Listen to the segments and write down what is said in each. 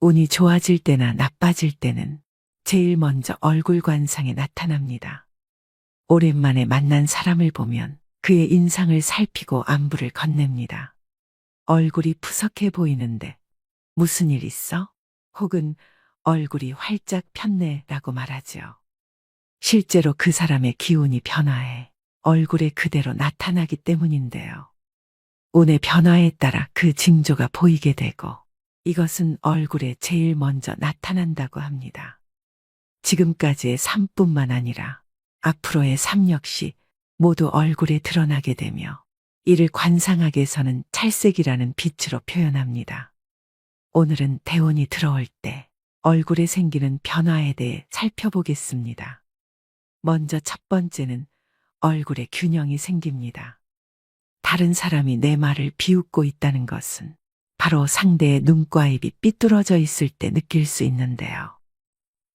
운이 좋아질 때나 나빠질 때는 제일 먼저 얼굴 관상에 나타납니다. 오랜만에 만난 사람을 보면 그의 인상을 살피고 안부를 건넵니다. 얼굴이 푸석해 보이는데 무슨 일 있어? 혹은 얼굴이 활짝 폈네라고 말하지요. 실제로 그 사람의 기운이 변화해 얼굴에 그대로 나타나기 때문인데요. 운의 변화에 따라 그 징조가 보이게 되고 이것은 얼굴에 제일 먼저 나타난다고 합니다. 지금까지의 삶뿐만 아니라 앞으로의 삶 역시 모두 얼굴에 드러나게 되며 이를 관상학에서는 찰색이라는 빛으로 표현합니다. 오늘은 대운이 들어올 때 얼굴에 생기는 변화에 대해 살펴보겠습니다. 먼저 첫 번째는 얼굴에 균형이 생깁니다. 다른 사람이 내 말을 비웃고 있다는 것은 바로 상대의 눈과 입이 삐뚤어져 있을 때 느낄 수 있는데요.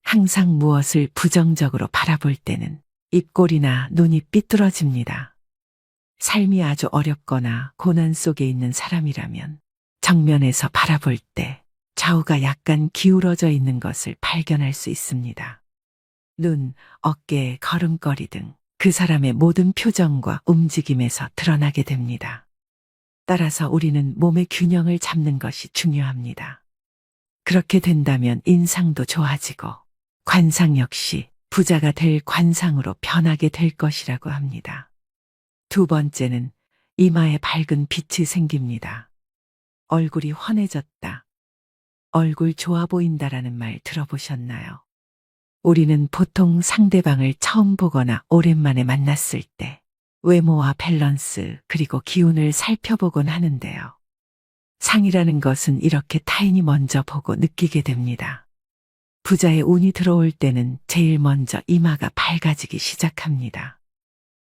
항상 무엇을 부정적으로 바라볼 때는 입꼬리나 눈이 삐뚤어집니다. 삶이 아주 어렵거나 고난 속에 있는 사람이라면 정면에서 바라볼 때 좌우가 약간 기울어져 있는 것을 발견할 수 있습니다. 눈, 어깨, 걸음걸이 등 그 사람의 모든 표정과 움직임에서 드러나게 됩니다. 따라서 우리는 몸의 균형을 잡는 것이 중요합니다. 그렇게 된다면 인상도 좋아지고 관상 역시 부자가 될 관상으로 변하게 될 것이라고 합니다. 두 번째는 이마에 밝은 빛이 생깁니다. 얼굴이 환해졌다. 얼굴 좋아 보인다라는 말 들어보셨나요? 우리는 보통 상대방을 처음 보거나 오랜만에 만났을 때 외모와 밸런스 그리고 기운을 살펴보곤 하는데요. 상이라는 것은 이렇게 타인이 먼저 보고 느끼게 됩니다. 부자의 운이 들어올 때는 제일 먼저 이마가 밝아지기 시작합니다.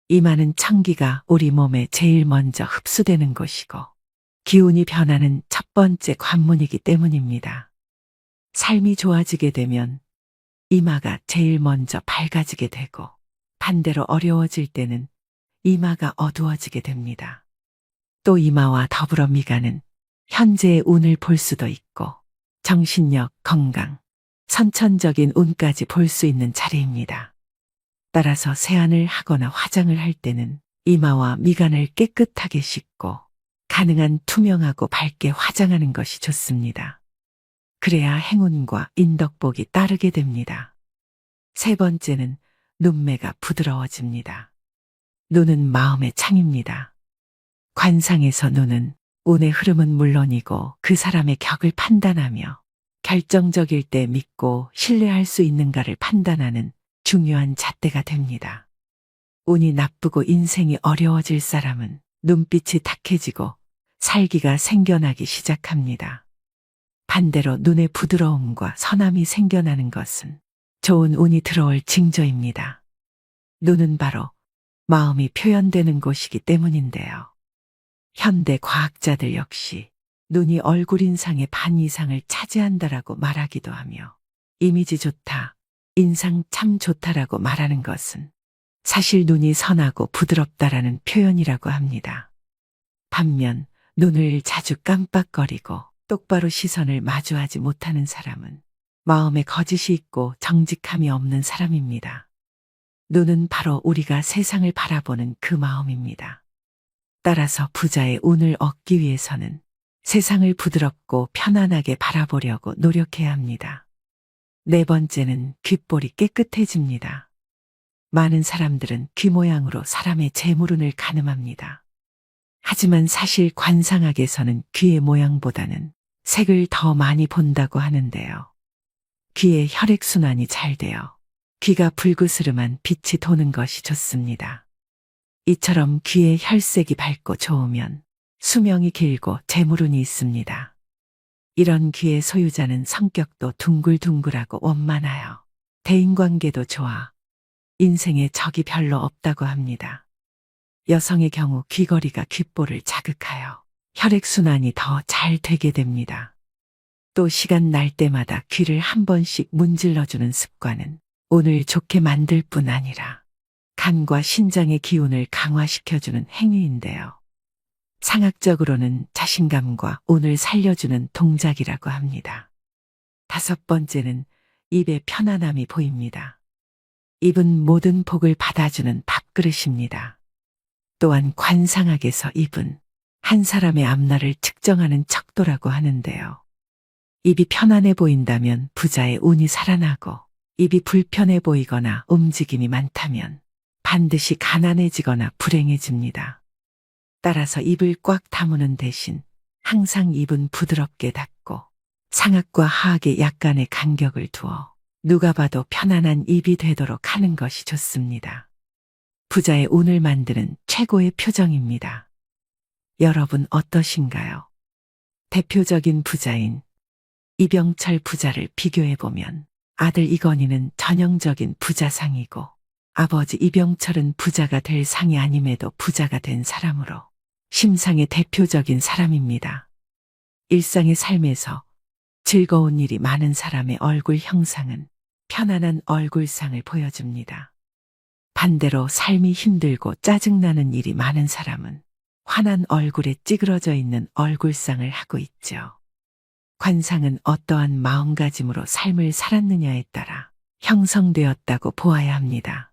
이마는 천기가 우리 몸에 제일 먼저 흡수되는 곳이고 기운이 변하는 첫 번째 관문이기 때문입니다. 삶이 좋아지게 되면 이마가 제일 먼저 밝아지게 되고 반대로 어려워질 때는 이마가 어두워지게 됩니다. 또 이마와 더불어 미간은 현재의 운을 볼 수도 있고 정신력, 건강, 선천적인 운까지 볼 수 있는 자리입니다. 따라서 세안을 하거나 화장을 할 때는 이마와 미간을 깨끗하게 씻고 가능한 투명하고 밝게 화장하는 것이 좋습니다. 그래야 행운과 인덕복이 따르게 됩니다. 세 번째는 눈매가 부드러워집니다. 눈은 마음의 창입니다. 관상에서 눈은 운의 흐름은 물론이고 그 사람의 격을 판단하며 결정적일 때 믿고 신뢰할 수 있는가를 판단하는 중요한 잣대가 됩니다. 운이 나쁘고 인생이 어려워질 사람은 눈빛이 탁해지고 살기가 생겨나기 시작합니다. 반대로 눈의 부드러움과 선함이 생겨나는 것은 좋은 운이 들어올 징조입니다. 눈은 바로 마음이 표현되는 곳이기 때문인데요. 현대 과학자들 역시 눈이 얼굴 인상의 반 이상을 차지한다라고 말하기도 하며 이미지 좋다, 인상 참 좋다라고 말하는 것은 사실 눈이 선하고 부드럽다라는 표현이라고 합니다. 반면 눈을 자주 깜빡거리고 똑바로 시선을 마주하지 못하는 사람은 마음에 거짓이 있고 정직함이 없는 사람입니다. 눈은 바로 우리가 세상을 바라보는 그 마음입니다. 따라서 부자의 운을 얻기 위해서는 세상을 부드럽고 편안하게 바라보려고 노력해야 합니다. 네 번째는 귓볼이 깨끗해집니다. 많은 사람들은 귀 모양으로 사람의 재물운을 가늠합니다. 하지만 사실 관상학에서는 귀의 모양보다는 색을 더 많이 본다고 하는데요. 귀의 혈액순환이 잘 되어 귀가 불그스름한 빛이 도는 것이 좋습니다. 이처럼 귀의 혈색이 밝고 좋으면 수명이 길고 재물운이 있습니다. 이런 귀의 소유자는 성격도 둥글둥글하고 원만하여 대인관계도 좋아 인생에 적이 별로 없다고 합니다. 여성의 경우 귀걸이가 귓볼을 자극하여 혈액순환이 더 잘 되게 됩니다. 또 시간 날 때마다 귀를 한 번씩 문질러주는 습관은 운을 좋게 만들 뿐 아니라 간과 신장의 기운을 강화시켜주는 행위인데요. 상학적으로는 자신감과 운을 살려주는 동작이라고 합니다. 5번째는 입의 편안함이 보입니다. 입은 모든 복을 받아주는 밥그릇입니다. 또한 관상학에서 입은 한 사람의 앞날을 측정하는 척도라고 하는데요. 입이 편안해 보인다면 부자의 운이 살아나고, 입이 불편해 보이거나 움직임이 많다면 반드시 가난해지거나 불행해집니다. 따라서 입을 꽉 다무는 대신 항상 입은 부드럽게 닫고 상악과 하악에 약간의 간격을 두어 누가 봐도 편안한 입이 되도록 하는 것이 좋습니다. 부자의 운을 만드는 최고의 표정입니다. 여러분 어떠신가요? 대표적인 부자인 이병철 부자를 비교해보면 아들 이건희는 전형적인 부자상이고, 아버지 이병철은 부자가 될 상이 아님에도 부자가 된 사람으로 심상의 대표적인 사람입니다. 일상의 삶에서 즐거운 일이 많은 사람의 얼굴 형상은 편안한 얼굴상을 보여줍니다. 반대로 삶이 힘들고 짜증나는 일이 많은 사람은 환한 얼굴에 찌그러져 있는 얼굴상을 하고 있죠. 관상은 어떠한 마음가짐으로 삶을 살았느냐에 따라 형성되었다고 보아야 합니다.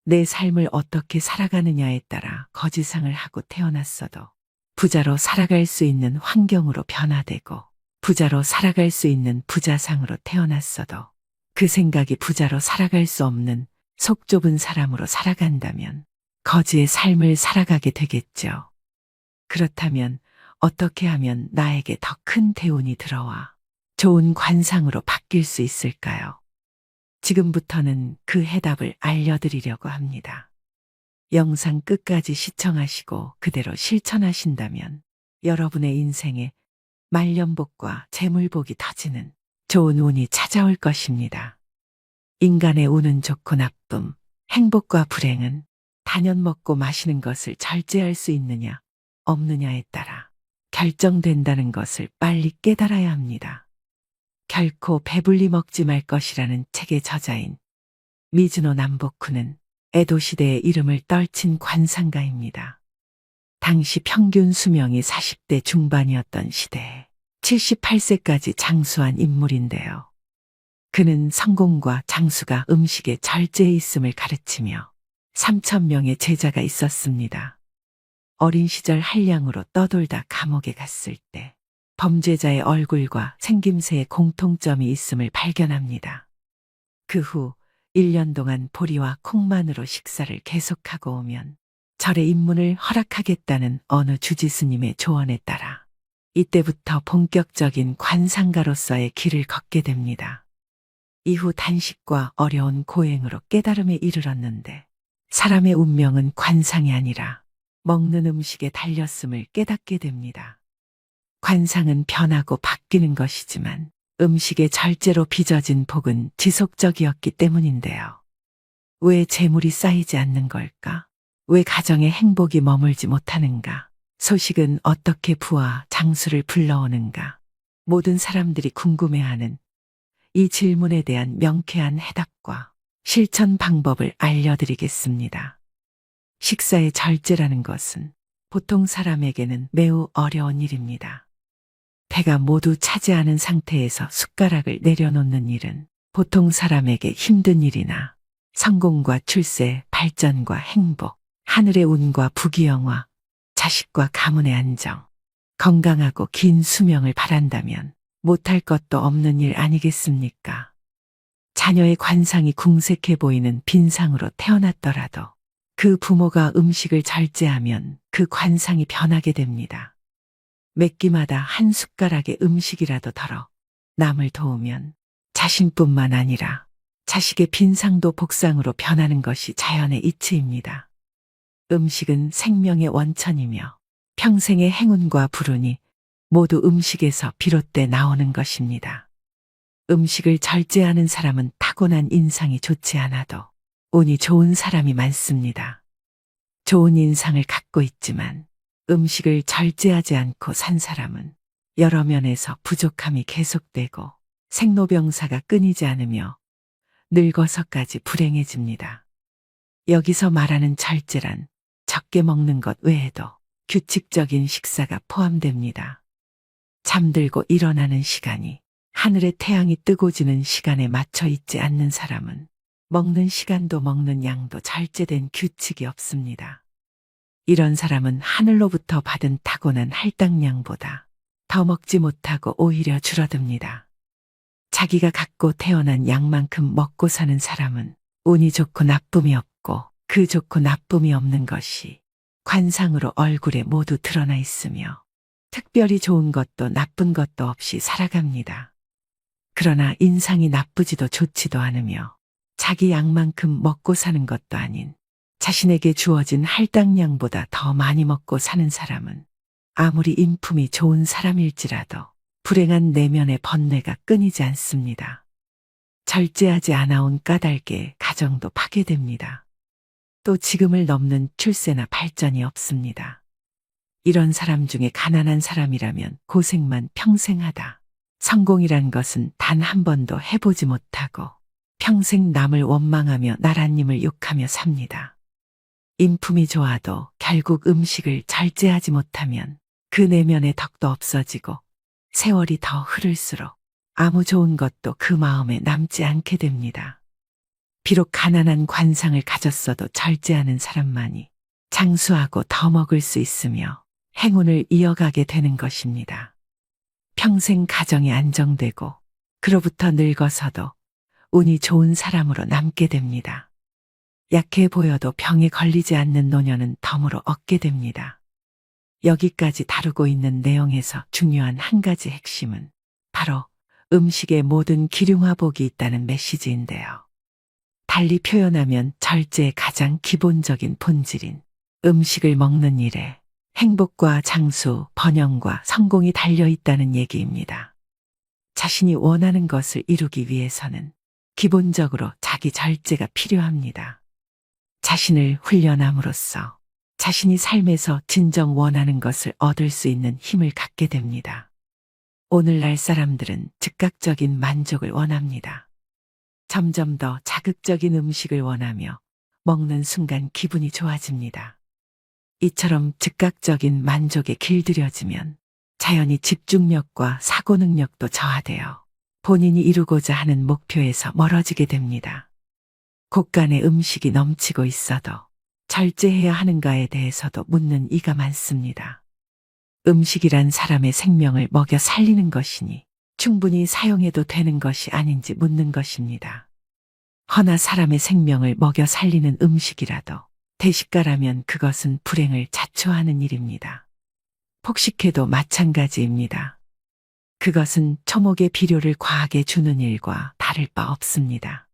내 삶을 어떻게 살아가느냐에 따라 거지상을 하고 태어났어도 부자로 살아갈 수 있는 환경으로 변화되고, 부자로 살아갈 수 있는 부자상으로 태어났어도 그 생각이 부자로 살아갈 수 없는 속 좁은 사람으로 살아간다면 거지의 삶을 살아가게 되겠죠. 그렇다면 어떻게 하면 나에게 더 큰 대운이 들어와 좋은 관상으로 바뀔 수 있을까요? 지금부터는 그 해답을 알려드리려고 합니다. 영상 끝까지 시청하시고 그대로 실천하신다면 여러분의 인생에 말년복과 재물복이 터지는 좋은 운이 찾아올 것입니다. 인간의 운은 좋고 나쁨, 행복과 불행은 단연 먹고 마시는 것을 절제할 수 있느냐, 없느냐에 따라 결정된다는 것을 빨리 깨달아야 합니다. 결코 배불리 먹지 말 것이라는 책의 저자인 미즈노 남보쿠는 에도 시대의 이름을 떨친 관상가입니다. 당시 평균 수명이 40대 중반이었던 시대에 78세까지 장수한 인물인데요. 그는 성공과 장수가 음식에 절제해 있음을 가르치며 3,000명의 제자가 있었습니다. 어린 시절 한량으로 떠돌다 감옥에 갔을 때 범죄자의 얼굴과 생김새에 공통점이 있음을 발견합니다. 그 후 1년 동안 보리와 콩만으로 식사를 계속하고 오면 절의 입문을 허락하겠다는 어느 주지스님의 조언에 따라 이때부터 본격적인 관상가로서의 길을 걷게 됩니다. 이후 단식과 어려운 고행으로 깨달음에 이르렀는데, 사람의 운명은 관상이 아니라 먹는 음식에 달렸음을 깨닫게 됩니다. 관상은 변하고 바뀌는 것이지만 음식의 절제로 빚어진 복은 지속적이었기 때문인데요. 왜 재물이 쌓이지 않는 걸까? 왜 가정에 행복이 머물지 못하는가? 소식은 어떻게 부와 장수를 불러오는가? 모든 사람들이 궁금해하는 이 질문에 대한 명쾌한 해답과 실천 방법을 알려드리겠습니다. 식사의 절제라는 것은 보통 사람에게는 매우 어려운 일입니다. 배가 모두 차지 않은 상태에서 숟가락을 내려놓는 일은 보통 사람에게 힘든 일이나 성공과 출세, 발전과 행복, 하늘의 운과 부귀영화, 자식과 가문의 안정, 건강하고 긴 수명을 바란다면 못할 것도 없는 일 아니겠습니까? 자녀의 관상이 궁색해 보이는 빈상으로 태어났더라도 그 부모가 음식을 절제하면 그 관상이 변하게 됩니다. 몇 끼마다 한 숟가락의 음식이라도 덜어 남을 도우면 자신뿐만 아니라 자식의 빈상도 복상으로 변하는 것이 자연의 이치입니다. 음식은 생명의 원천이며 평생의 행운과 불운이 모두 음식에서 비롯돼 나오는 것입니다. 음식을 절제하는 사람은 타고난 인상이 좋지 않아도 운이 좋은 사람이 많습니다. 좋은 인상을 갖고 있지만 음식을 절제하지 않고 산 사람은 여러 면에서 부족함이 계속되고 생로병사가 끊이지 않으며 늙어서까지 불행해집니다. 여기서 말하는 절제란 적게 먹는 것 외에도 규칙적인 식사가 포함됩니다. 잠들고 일어나는 시간이 하늘의 태양이 뜨고 지는 시간에 맞춰 있지 않는 사람은 먹는 시간도 먹는 양도 절제된 규칙이 없습니다. 이런 사람은 하늘로부터 받은 타고난 할당량보다 더 먹지 못하고 오히려 줄어듭니다. 자기가 갖고 태어난 양만큼 먹고 사는 사람은 운이 좋고 나쁨이 없고 그 좋고 나쁨이 없는 것이 관상으로 얼굴에 모두 드러나 있으며 특별히 좋은 것도 나쁜 것도 없이 살아갑니다. 그러나 인상이 나쁘지도 좋지도 않으며 자기 양만큼 먹고 사는 것도 아닌 자신에게 주어진 할당량보다 더 많이 먹고 사는 사람은 아무리 인품이 좋은 사람일지라도 불행한 내면의 번뇌가 끊이지 않습니다. 절제하지 않아온 까닭에 가정도 파괴됩니다. 또 지금을 넘는 출세나 발전이 없습니다. 이런 사람 중에 가난한 사람이라면 고생만 평생 하다. 성공이란 것은 단 한 번도 해보지 못하고 평생 남을 원망하며 나라님을 욕하며 삽니다. 인품이 좋아도 결국 음식을 절제하지 못하면 그 내면의 덕도 없어지고 세월이 더 흐를수록 아무 좋은 것도 그 마음에 남지 않게 됩니다. 비록 가난한 관상을 가졌어도 절제하는 사람만이 장수하고 더 먹을 수 있으며 행운을 이어가게 되는 것입니다. 평생 가정이 안정되고 그로부터 늙어서도 운이 좋은 사람으로 남게 됩니다. 약해 보여도 병에 걸리지 않는 노년은 덤으로 얻게 됩니다. 여기까지 다루고 있는 내용에서 중요한 한 가지 핵심은 바로 음식에 모든 기륭화복이 있다는 메시지인데요. 달리 표현하면 절제의 가장 기본적인 본질인 음식을 먹는 일에 행복과 장수, 번영과 성공이 달려 있다는 얘기입니다. 자신이 원하는 것을 이루기 위해서는 기본적으로 자기 절제가 필요합니다. 자신을 훈련함으로써 자신이 삶에서 진정 원하는 것을 얻을 수 있는 힘을 갖게 됩니다. 오늘날 사람들은 즉각적인 만족을 원합니다. 점점 더 자극적인 음식을 원하며 먹는 순간 기분이 좋아집니다. 이처럼 즉각적인 만족에 길들여지면 자연히 집중력과 사고 능력도 저하되어 본인이 이루고자 하는 목표에서 멀어지게 됩니다. 곳간에 음식이 넘치고 있어도 절제해야 하는가에 대해서도 묻는 이가 많습니다. 음식이란 사람의 생명을 먹여 살리는 것이니 충분히 사용해도 되는 것이 아닌지 묻는 것입니다. 허나 사람의 생명을 먹여 살리는 음식이라도 대식가라면 그것은 불행을 자초하는 일입니다. 폭식해도 마찬가지입니다. 그것은 초목의 비료를 과하게 주는 일과 다를 바 없습니다.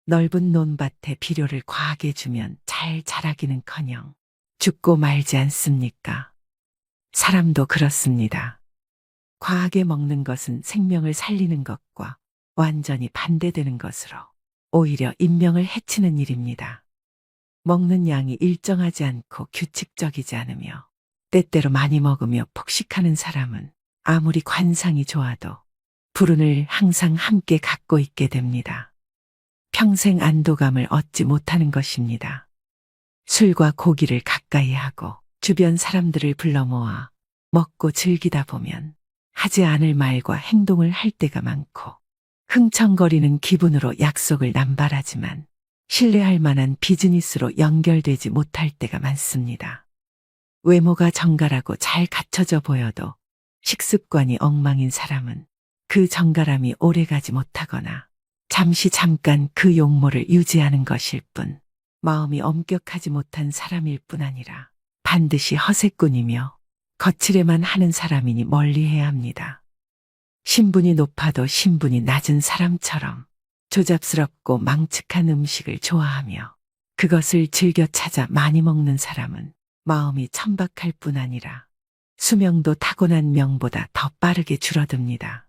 넓은 논밭에 비료를 과하게 주면 잘 자라기는커녕 죽고 말지 않습니까? 사람도 그렇습니다. 과하게 먹는 것은 생명을 살리는 것과 완전히 반대되는 것으로 오히려 인명을 해치는 일입니다. 먹는 양이 일정하지 않고 규칙적이지 않으며 때때로 많이 먹으며 폭식하는 사람은 아무리 관상이 좋아도 불운을 항상 함께 갖고 있게 됩니다. 평생 안도감을 얻지 못하는 것입니다. 술과 고기를 가까이 하고 주변 사람들을 불러 모아 먹고 즐기다 보면 하지 않을 말과 행동을 할 때가 많고 흥청거리는 기분으로 약속을 남발하지만 신뢰할 만한 비즈니스로 연결되지 못할 때가 많습니다. 외모가 정갈하고 잘 갖춰져 보여도 식습관이 엉망인 사람은 그 정갈함이 오래가지 못하거나 잠깐 그 용모를 유지하는 것일 뿐 마음이 엄격하지 못한 사람일 뿐 아니라 반드시 허세꾼이며 거칠에만 하는 사람이니 멀리해야 합니다. 신분이 높아도 신분이 낮은 사람처럼 조잡스럽고 망측한 음식을 좋아하며 그것을 즐겨 찾아 많이 먹는 사람은 마음이 천박할 뿐 아니라 수명도 타고난 명보다 더 빠르게 줄어듭니다.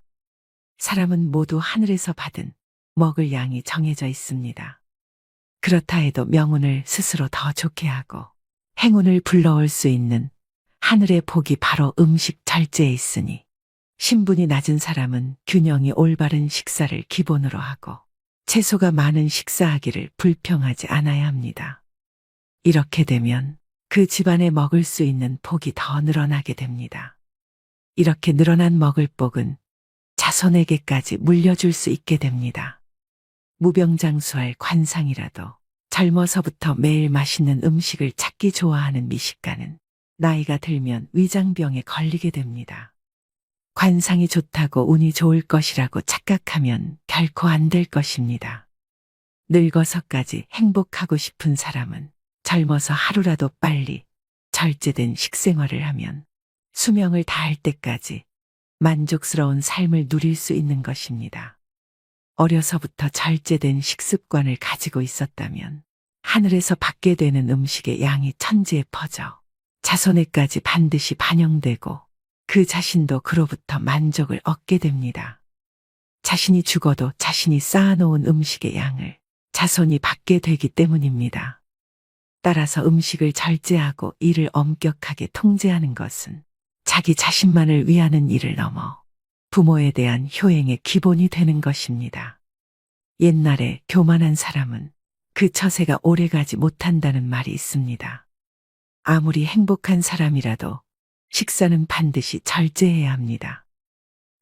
사람은 모두 하늘에서 받은 먹을 양이 정해져 있습니다. 그렇다 해도 명운을 스스로 더 좋게 하고 행운을 불러올 수 있는 하늘의 복이 바로 음식 절제에 있으니 신분이 낮은 사람은 균형이 올바른 식사를 기본으로 하고 채소가 많은 식사하기를 불평하지 않아야 합니다. 이렇게 되면 그 집안에 먹을 수 있는 복이 더 늘어나게 됩니다. 이렇게 늘어난 먹을 복은 자손에게까지 물려줄 수 있게 됩니다. 무병장수할 관상이라도 젊어서부터 매일 맛있는 음식을 찾기 좋아하는 미식가는 나이가 들면 위장병에 걸리게 됩니다. 관상이 좋다고 운이 좋을 것이라고 착각하면 결코 안 될 것입니다. 늙어서까지 행복하고 싶은 사람은 젊어서 하루라도 빨리 절제된 식생활을 하면 수명을 다할 때까지 만족스러운 삶을 누릴 수 있는 것입니다. 어려서부터 절제된 식습관을 가지고 있었다면 하늘에서 받게 되는 음식의 양이 천지에 퍼져 자손에까지 반드시 반영되고 그 자신도 그로부터 만족을 얻게 됩니다. 자신이 죽어도 자신이 쌓아놓은 음식의 양을 자손이 받게 되기 때문입니다. 따라서 음식을 절제하고 이를 엄격하게 통제하는 것은 자기 자신만을 위하는 일을 넘어 부모에 대한 효행의 기본이 되는 것입니다. 옛날에 교만한 사람은 그 처세가 오래가지 못한다는 말이 있습니다. 아무리 행복한 사람이라도 식사는 반드시 절제해야 합니다.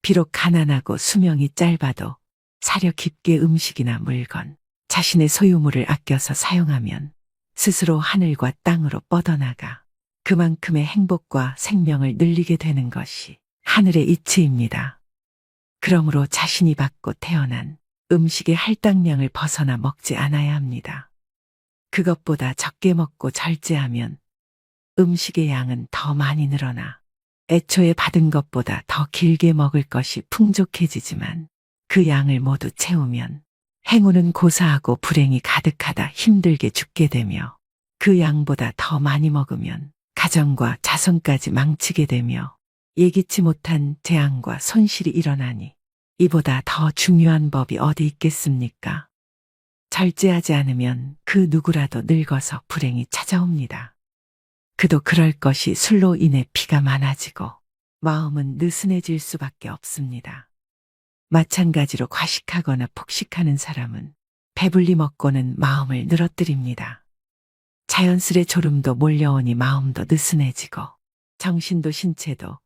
비록 가난하고 수명이 짧아도 사려 깊게 음식이나 물건, 자신의 소유물을 아껴서 사용하면 스스로 하늘과 땅으로 뻗어나가 그만큼의 행복과 생명을 늘리게 되는 것이 하늘의 이치입니다. 그러므로 자신이 받고 태어난 음식의 할당량을 벗어나 먹지 않아야 합니다. 그것보다 적게 먹고 절제하면 음식의 양은 더 많이 늘어나 애초에 받은 것보다 더 길게 먹을 것이 풍족해지지만 그 양을 모두 채우면 행운은 고사하고 불행이 가득하다 힘들게 죽게 되며 그 양보다 더 많이 먹으면 가정과 자손까지 망치게 되며 예기치 못한 재앙과 손실이 일어나니 이보다 더 중요한 법이 어디 있겠습니까? 절제하지 않으면 그 누구라도 늙어서 불행이 찾아옵니다. 그도 그럴 것이 술로 인해 피가 많아지고 마음은 느슨해질 수밖에 없습니다. 마찬가지로 과식하거나 폭식하는 사람은 배불리 먹고는 마음을 늘어뜨립니다. 자연스레 졸음도 몰려오니 마음도 느슨해지고 정신도 신체도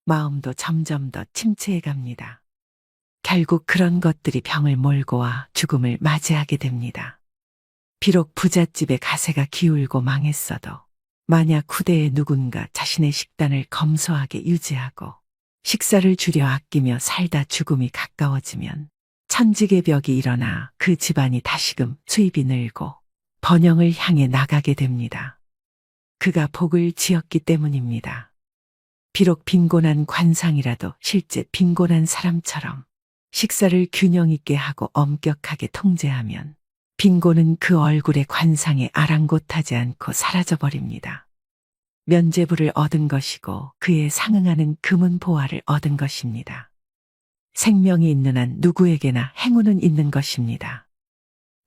마음도 점점 더 침체해 갑니다. 결국 그런 것들이 병을 몰고 와 죽음을 맞이하게 됩니다. 비록 부잣집의 가세가 기울고 망했어도 만약 후대에 누군가 자신의 식단을 검소하게 유지하고 식사를 줄여 아끼며 살다 죽음이 가까워지면 천지개벽이 일어나 그 집안이 다시금 수입이 늘고 번영을 향해 나가게 됩니다. 그가 복을 지었기 때문입니다. 비록 빈곤한 관상이라도 실제 빈곤한 사람처럼 식사를 균형 있게 하고 엄격하게 통제하면 빈곤은 그 얼굴의 관상에 아랑곳하지 않고 사라져버립니다. 면죄부를 얻은 것이고 그에 상응하는 금은 보화를 얻은 것입니다. 생명이 있는 한 누구에게나 행운은 있는 것입니다.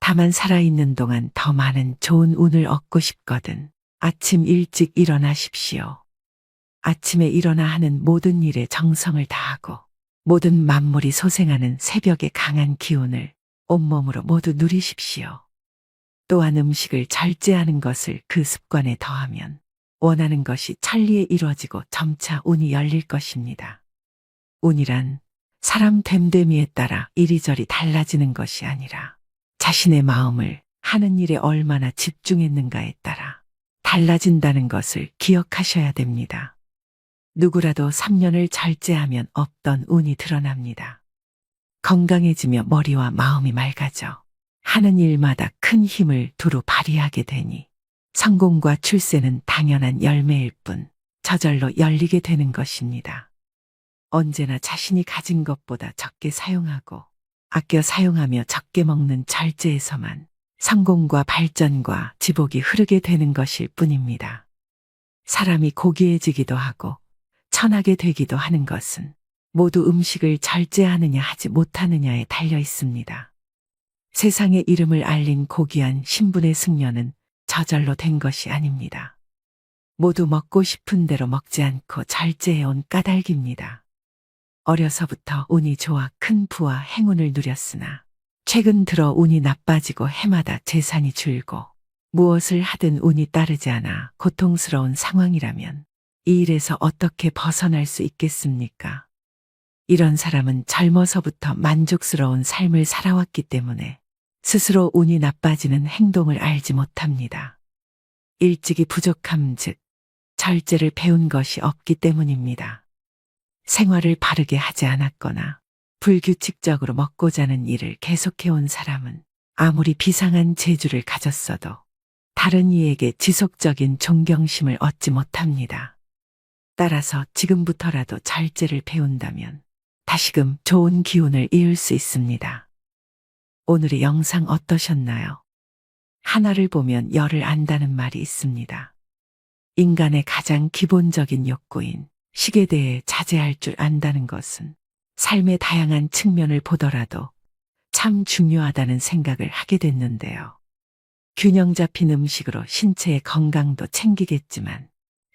다만 살아있는 동안 더 많은 좋은 운을 얻고 싶거든 아침 일찍 일어나십시오. 아침에 일어나 하는 모든 일에 정성을 다하고 모든 만물이 소생하는 새벽의 강한 기운을 온몸으로 모두 누리십시오. 또한 음식을 절제하는 것을 그 습관에 더하면 원하는 것이 천리에 이루어지고 점차 운이 열릴 것입니다. 운이란 사람 됨됨이에 따라 이리저리 달라지는 것이 아니라 자신의 마음을 하는 일에 얼마나 집중했는가에 따라 달라진다는 것을 기억하셔야 됩니다. 누구라도 3년을 절제하면 없던 운이 드러납니다. 건강해지며 머리와 마음이 맑아져 하는 일마다 큰 힘을 두루 발휘하게 되니 성공과 출세는 당연한 열매일 뿐 저절로 열리게 되는 것입니다. 언제나 자신이 가진 것보다 적게 사용하고 아껴 사용하며 적게 먹는 절제에서만 성공과 발전과 지복이 흐르게 되는 것일 뿐입니다. 사람이 고귀해지기도 하고 천하게 되기도 하는 것은 모두 음식을 절제하느냐 하지 못하느냐에 달려 있습니다. 세상의 이름을 알린 고귀한 신분의 승려는 저절로 된 것이 아닙니다. 모두 먹고 싶은 대로 먹지 않고 절제해온 까닭입니다. 어려서부터 운이 좋아 큰 부와 행운을 누렸으나 최근 들어 운이 나빠지고 해마다 재산이 줄고 무엇을 하든 운이 따르지 않아 고통스러운 상황이라면 이 일에서 어떻게 벗어날 수 있겠습니까? 이런 사람은 젊어서부터 만족스러운 삶을 살아왔기 때문에 스스로 운이 나빠지는 행동을 알지 못합니다. 일찍이 부족함 즉 절제를 배운 것이 없기 때문입니다. 생활을 바르게 하지 않았거나 불규칙적으로 먹고 자는 일을 계속해온 사람은 아무리 비상한 재주를 가졌어도 다른 이에게 지속적인 존경심을 얻지 못합니다. 따라서 지금부터라도 절제를 배운다면 다시금 좋은 기운을 이을 수 있습니다. 오늘의 영상 어떠셨나요? 하나를 보면 열을 안다는 말이 있습니다. 인간의 가장 기본적인 욕구인 식에 대해 자제할 줄 안다는 것은 삶의 다양한 측면을 보더라도 참 중요하다는 생각을 하게 됐는데요. 균형 잡힌 음식으로 신체의 건강도 챙기겠지만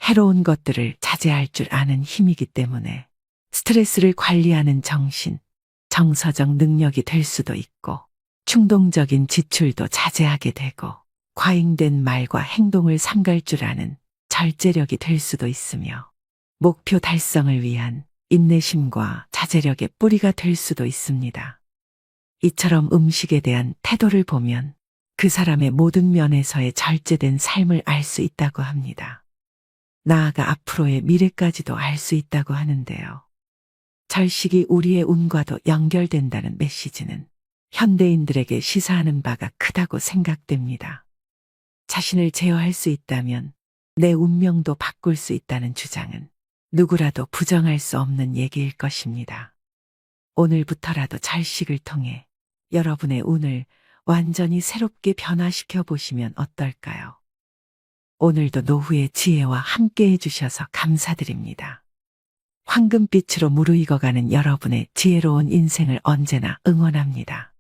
해로운 것들을 자제할 줄 아는 힘이기 때문에 스트레스를 관리하는 정신, 정서적 능력이 될 수도 있고 충동적인 지출도 자제하게 되고 과잉된 말과 행동을 삼갈 줄 아는 절제력이 될 수도 있으며 목표 달성을 위한 인내심과 자제력의 뿌리가 될 수도 있습니다. 이처럼 음식에 대한 태도를 보면 그 사람의 모든 면에서의 절제된 삶을 알 수 있다고 합니다. 나아가 앞으로의 미래까지도 알 수 있다고 하는데요. 절식이 우리의 운과도 연결된다는 메시지는 현대인들에게 시사하는 바가 크다고 생각됩니다. 자신을 제어할 수 있다면 내 운명도 바꿀 수 있다는 주장은 누구라도 부정할 수 없는 얘기일 것입니다. 오늘부터라도 절식을 통해 여러분의 운을 완전히 새롭게 변화시켜 보시면 어떨까요? 오늘도 노후의 지혜와 함께 해주셔서 감사드립니다. 황금빛으로 무르익어가는 여러분의 지혜로운 인생을 언제나 응원합니다.